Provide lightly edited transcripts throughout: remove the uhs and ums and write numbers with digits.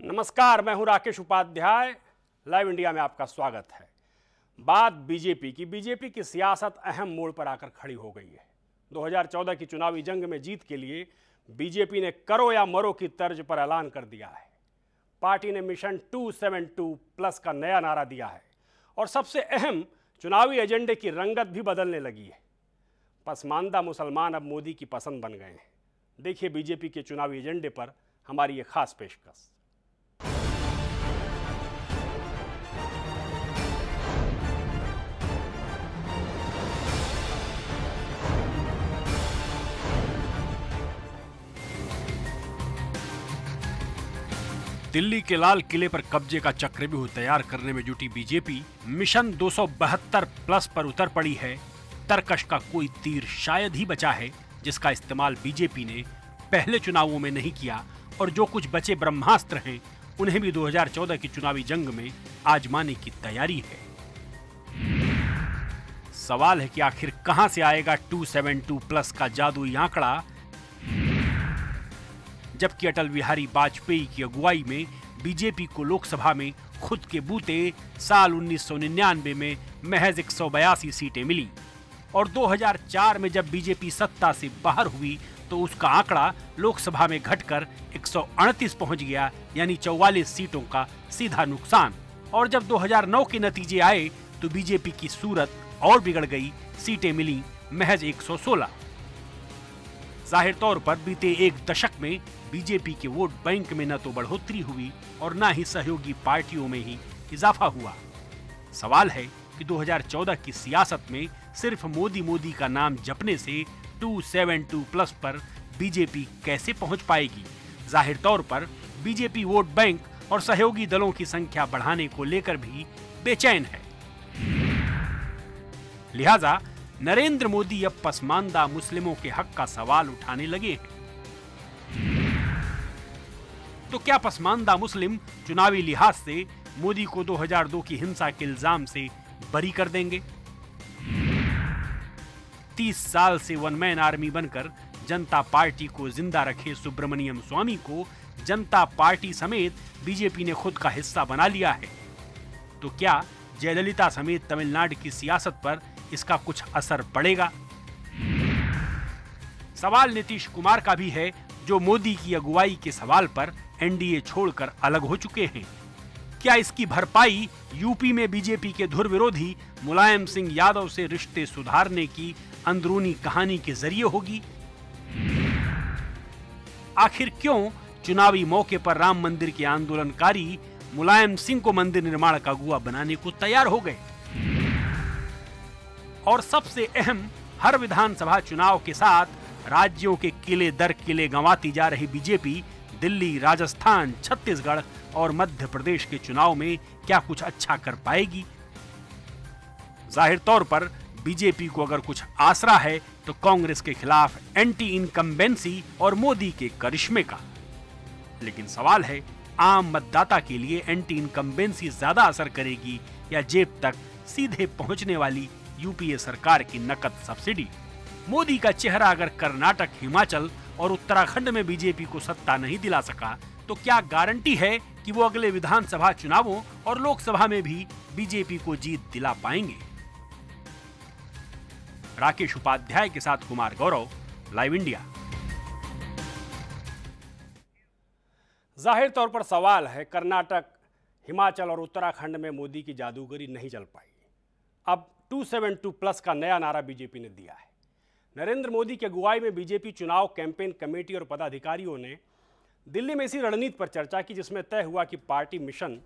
नमस्कार, मैं हूं राकेश उपाध्याय। लाइव इंडिया में आपका स्वागत है। बात बीजेपी की सियासत अहम मोड़ पर आकर खड़ी हो गई है। 2014 की चुनावी जंग में जीत के लिए बीजेपी ने करो या मरो की तर्ज पर ऐलान कर दिया है। पार्टी ने मिशन 272 प्लस का नया नारा दिया है और सबसे अहम चुनावी एजेंडे की रंगत भी बदलने लगी है। पसमानदा मुसलमान अब मोदी की पसंद बन गए हैं। देखिए बीजेपी के चुनावी एजेंडे पर हमारी ये खास पेशकश। दिल्ली के लाल किले पर कब्जे का चक्रव्यूह तैयार करने में जुटी बीजेपी मिशन 272 प्लस पर उतर पड़ी है। तरकश का कोई तीर शायद ही बचा है जिसका इस्तेमाल बीजेपी ने पहले चुनावों में नहीं किया और जो कुछ बचे ब्रह्मास्त्र हैं उन्हें भी 2014 की चुनावी जंग में आजमाने की तैयारी है। सवाल है कि आखिर कहां से आएगा 272 प्लस का जादुई आंकड़ा, जबकि अटल बिहारी वाजपेयी की अगुवाई में बीजेपी को लोकसभा में खुद के बूते साल 1999 में महज 182 सीटें मिली और 2004 में जब बीजेपी सत्ता से बाहर हुई तो उसका आंकड़ा लोकसभा में घटकर 138 पहुंच गया, यानी 44 सीटों का सीधा नुकसान। और जब 2009 के नतीजे आए तो बीजेपी की सूरत और बिगड़ गई, सीटें मिली महज 116। जाहिर तौर पर बीते एक दशक में बीजेपी के वोट बैंक में न तो बढ़ोतरी हुई और न ही सहयोगी पार्टियों में ही इजाफा हुआ। सवाल है कि 2014 की सियासत में सिर्फ मोदी का नाम जपने से 272 प्लस पर बीजेपी कैसे पहुंच पाएगी। जाहिर तौर पर बीजेपी वोट बैंक और सहयोगी दलों की संख्या बढ़ाने को लेकर भी बेचैन है। लिहाजा नरेंद्र मोदी अब पसमानदा मुस्लिमों के हक का सवाल उठाने लगे हैं। तो क्या पसमानदा मुस्लिम चुनावी लिहाज से मोदी को 2002 की हिंसा के इल्जाम से बरी कर देंगे? 30 साल से वन मैन आर्मी बनकर जनता पार्टी को जिंदा रखे सुब्रमण्यम स्वामी को जनता पार्टी समेत बीजेपी ने खुद का हिस्सा बना लिया है। तो क्या जयललिता समेत तमिलनाडु की सियासत पर इसका कुछ असर पड़ेगा? सवाल नीतीश कुमार का भी है, जो मोदी की अगुवाई के सवाल पर एनडीए छोड़कर अलग हो चुके हैं। क्या इसकी भरपाई यूपी में बीजेपी के धुर विरोधी मुलायम सिंह यादव से रिश्ते सुधारने की अंदरूनी कहानी के जरिए होगी? आखिर क्यों चुनावी मौके पर राम मंदिर के आंदोलनकारी मुलायम सिंह को मंदिर निर्माण का अगुवा बनाने को तैयार हो गए? और सबसे अहम, हर विधानसभा चुनाव के साथ राज्यों के किले दर किले गंवाती जा रही बीजेपी दिल्ली, राजस्थान, छत्तीसगढ़ और मध्य प्रदेश के चुनाव में क्या कुछ अच्छा कर पाएगी? जाहिर तौर पर बीजेपी को अगर कुछ आसरा है तो कांग्रेस के खिलाफ एंटी इनकम्बेंसी और मोदी के करिश्मे का। लेकिन सवाल है, आम मतदाता के लिए एंटी इनकम्बेंसी ज्यादा असर करेगी या जेब तक सीधे पहुंचने वाली यूपीए सरकार की नकद सब्सिडी? मोदी का चेहरा अगर कर्नाटक, हिमाचल और उत्तराखंड में बीजेपी को सत्ता नहीं दिला सका तो क्या गारंटी है कि वो अगले विधानसभा चुनावों और लोकसभा में भी बीजेपी को जीत दिला पाएंगे? राकेश उपाध्याय के साथ कुमार गौरव, लाइव इंडिया। जाहिर तौर पर सवाल है, कर्नाटक, हिमाचल और उत्तराखंड में मोदी की जादूगरी नहीं चल पाई। अब 272 प्लस का नया नारा बीजेपी ने दिया है। नरेंद्र मोदी की अगुवाई में बीजेपी चुनाव कैंपेन कमेटी और पदाधिकारियों ने दिल्ली में इसी रणनीति पर चर्चा की जिसमें तय हुआ कि पार्टी मिशन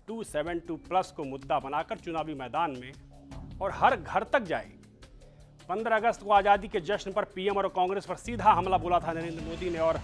272 प्लस को मुद्दा बनाकर चुनावी मैदान में और हर घर तक जाएगी। 15 अगस्त को आज़ादी के जश्न पर पीएम और कांग्रेस पर सीधा हमला बोला था नरेंद्र मोदी ने, और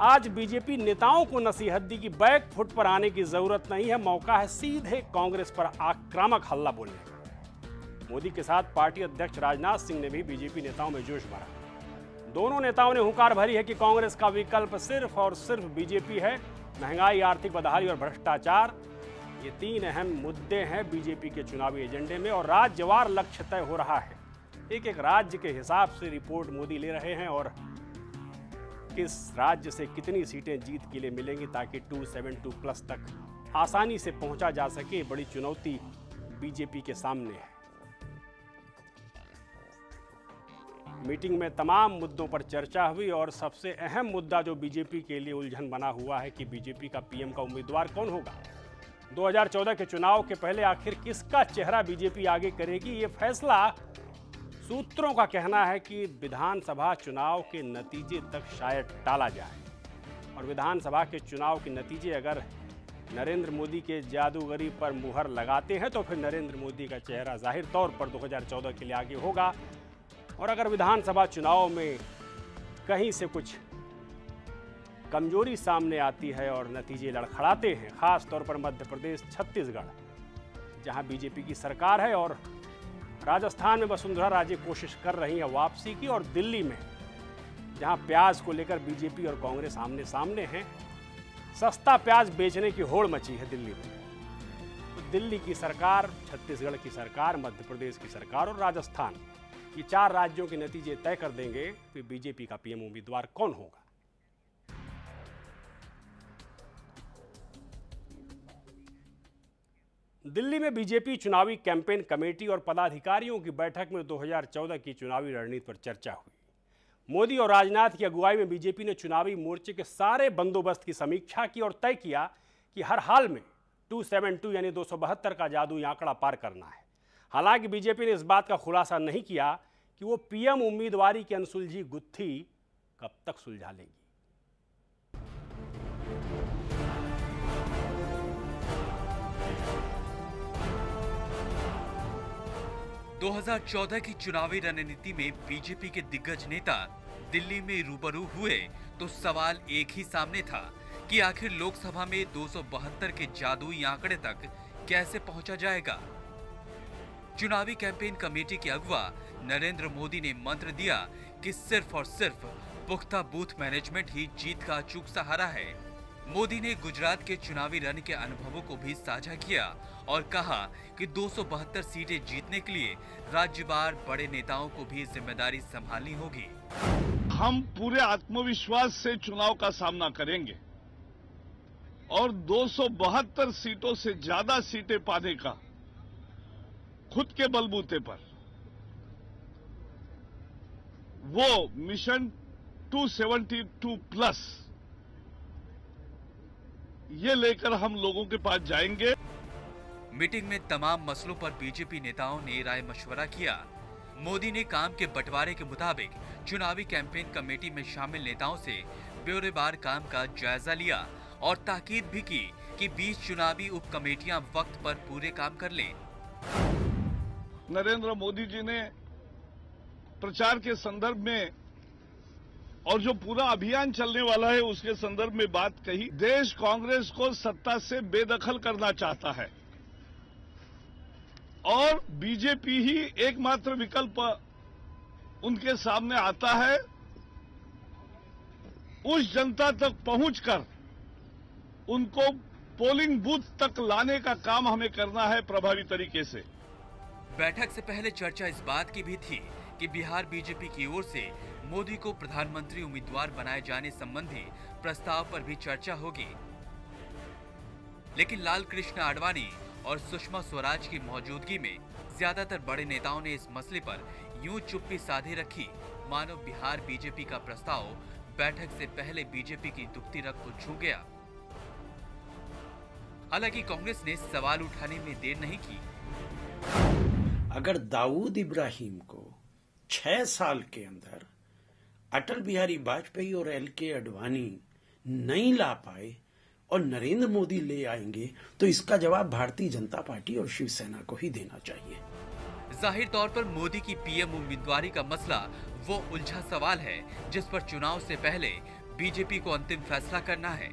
आज बीजेपी नेताओं को नसीहत दी कि बैक फुट पर आने की जरूरत नहीं है, मौका है सीधे कांग्रेस पर आक्रामक हल्ला बोलने का। मोदी के साथ पार्टी अध्यक्ष राजनाथ सिंह ने भी बीजेपी नेताओं में जोश भरा। दोनों नेताओं ने हुंकार भरी है कि कांग्रेस का विकल्प सिर्फ और सिर्फ बीजेपी है। महंगाई, आर्थिक बदहाली और भ्रष्टाचार, ये 3 अहम मुद्दे हैं बीजेपी के चुनावी एजेंडे में और राज्यवार लक्ष्य तय हो रहा है। एक एक राज्य के हिसाब से रिपोर्ट मोदी ले रहे हैं और किस राज्य से कितनी सीटें जीत के लिए मिलेंगी ताकि 272 प्लस तक आसानी से पहुंचा जा सके, बड़ी चुनौती बीजेपी के सामने है। मीटिंग में तमाम मुद्दों पर चर्चा हुई और सबसे अहम मुद्दा जो बीजेपी के लिए उलझन बना हुआ है कि बीजेपी का पीएम का उम्मीदवार कौन होगा। 2014 के चुनाव के पहले आखिर किसका चेहरा बीजेपी आगे करेगी, ये फैसला सूत्रों का कहना है कि विधानसभा चुनाव के नतीजे तक शायद टाला जाए। और विधानसभा के चुनाव के नतीजे अगर नरेंद्र मोदी के जादूगरी पर मुहर लगाते हैं तो फिर नरेंद्र मोदी का चेहरा जाहिर तौर पर 2014 के लिए आगे होगा। और अगर विधानसभा चुनाव में कहीं से कुछ कमजोरी सामने आती है और नतीजे लड़खड़ाते हैं, खास तौर पर मध्य प्रदेश, छत्तीसगढ़ जहां बीजेपी की सरकार है, और राजस्थान में वसुंधरा राजे कोशिश कर रही है वापसी की, और दिल्ली में जहां प्याज को लेकर बीजेपी और कांग्रेस आमने सामने हैं, सस्ता प्याज बेचने की होड़ मची है दिल्ली में। तो दिल्ली की सरकार, छत्तीसगढ़ की सरकार, मध्य प्रदेश की सरकार और राजस्थान, ये 4 राज्यों के नतीजे तय कर देंगे कि बीजेपी का पीएम उम्मीदवार कौन होगा। दिल्ली में बीजेपी चुनावी कैंपेन कमेटी और पदाधिकारियों की बैठक में 2014 की चुनावी रणनीति पर चर्चा हुई। मोदी और राजनाथ की अगुवाई में बीजेपी ने चुनावी मोर्चे के सारे बंदोबस्त की समीक्षा की और तय किया कि हर हाल में 272 यानी 272 का जादुई आंकड़ा पार करना है। हालांकि बीजेपी ने इस बात का खुलासा नहीं किया कि वो पीएम उम्मीदवारी की अनसुलझी गुत्थी कब तक सुलझा लेगी। 2014 की चुनावी रणनीति में बीजेपी के दिग्गज नेता दिल्ली में रूबरू हुए तो सवाल एक ही सामने था कि आखिर लोकसभा में 272 के जादुई आंकड़े तक कैसे पहुंचा जाएगा। चुनावी कैंपेन कमेटी के अगुवा नरेंद्र मोदी ने मंत्र दिया कि सिर्फ और सिर्फ पुख्ता बूथ मैनेजमेंट ही जीत का अचूक सहारा है। मोदी ने गुजरात के चुनावी रण के अनुभवों को भी साझा किया और कहा कि 272 सीटें जीतने के लिए राज्यवार बड़े नेताओं को भी जिम्मेदारी संभालनी होगी। हम पूरे आत्मविश्वास से चुनाव का सामना करेंगे और 272 सीटों से ज्यादा सीटें पाने का खुद के बलबूते पर वो मिशन 272 प्लस ये लेकर हम लोगों के पास जाएंगे। मीटिंग में तमाम मसलों पर बीजेपी नेताओं ने राय मशवरा किया। मोदी ने काम के बंटवारे के मुताबिक चुनावी कैंपेन कमेटी में शामिल नेताओं से ब्यौरेवार काम का जायजा लिया और ताकीद भी की कि 20 चुनावी उप कमेटियां वक्त पर पूरे काम कर लें। नरेंद्र मोदी जी ने प्रचार के संदर्भ में और जो पूरा अभियान चलने वाला है उसके संदर्भ में बात कही। देश कांग्रेस को सत्ता से बेदखल करना चाहता है और बीजेपी ही एकमात्र विकल्प उनके सामने आता है। उस जनता तक पहुंचकर उनको पोलिंग बूथ तक लाने का काम हमें करना है प्रभावी तरीके से। बैठक से पहले चर्चा इस बात की भी थी कि बिहार बीजेपी की ओर से मोदी को प्रधानमंत्री उम्मीदवार बनाए जाने संबंधी प्रस्ताव पर भी चर्चा होगी, लेकिन लाल कृष्ण आडवाणी और सुषमा स्वराज की मौजूदगी में ज्यादातर बड़े नेताओं ने इस मसले पर यूं चुप्पी साधे रखी मानो बिहार बीजेपी का प्रस्ताव बैठक से पहले बीजेपी की दुखती रग को छू गया। हालांकि कांग्रेस ने सवाल उठाने में देर नहीं की। अगर दाऊद इब्राहिम को 6 साल के अंदर अटल बिहारी वाजपेयी और एल.के. आडवाणी नहीं ला पाए और नरेंद्र मोदी ले आएंगे तो इसका जवाब भारतीय जनता पार्टी और शिवसेना को ही देना चाहिए। जाहिर तौर पर मोदी की पीएम उम्मीदवारी का मसला वो उलझा सवाल है जिस पर चुनाव से पहले बीजेपी को अंतिम फैसला करना है।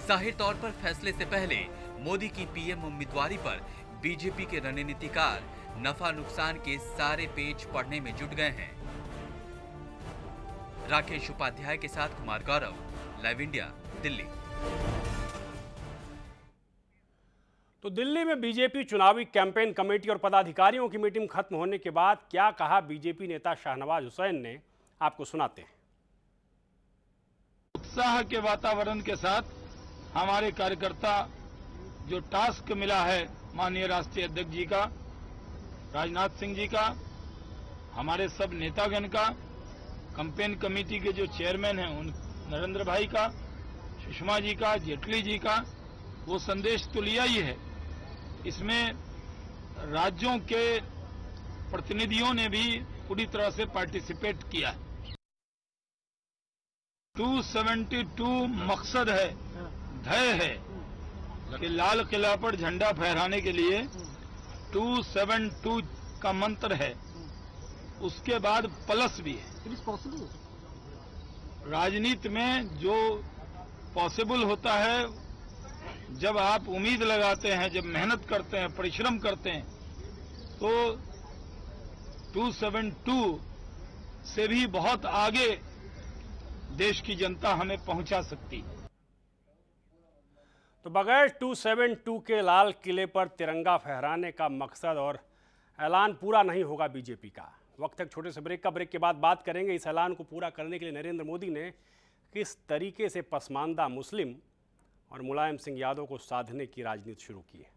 जाहिर तौर पर फैसले से पहले मोदी की पीएम उम्मीदवारी पर बीजेपी के रणनीतिकार नफा नुकसान के सारे पेज पढ़ने में जुट गए हैं। राकेश उपाध्याय के साथ कुमार गौरव, लाइव इंडिया, दिल्ली। तो दिल्ली में बीजेपी चुनावी कैंपेन कमेटी और पदाधिकारियों की मीटिंग खत्म होने के बाद क्या कहा बीजेपी नेता शाहनवाज हुसैन ने, आपको सुनाते हैं। उत्साह के वातावरण के साथ हमारे कार्यकर्ता जो टास्क मिला है माननीय राष्ट्रीय अध्यक्ष जी का, राजनाथ सिंह जी का, हमारे सब नेतागण का, कैंपेन कमेटी के जो चेयरमैन हैं उन नरेंद्र भाई का, सुषमा जी का, जेटली जी का, वो संदेश तो लिया ही है। इसमें राज्यों के प्रतिनिधियों ने भी पूरी तरह से पार्टिसिपेट किया है। 272 मकसद है, ध्येय है कि लाल किला पर झंडा फहराने के लिए 272 का मंत्र है, उसके बाद प्लस भी है। राजनीति में जो पॉसिबल होता है, जब आप उम्मीद लगाते हैं, जब मेहनत करते हैं, परिश्रम करते हैं, तो 272 से भी बहुत आगे देश की जनता हमें पहुंचा सकती है। तो बगैर 272 के लाल किले पर तिरंगा फहराने का मकसद और ऐलान पूरा नहीं होगा बीजेपी का। वक्त एक छोटे से ब्रेक का। ब्रेक के बाद बात करेंगे इस ऐलान को पूरा करने के लिए नरेंद्र मोदी ने किस तरीके से पसमानदा मुस्लिम और मुलायम सिंह यादव को साधने की राजनीति शुरू की है।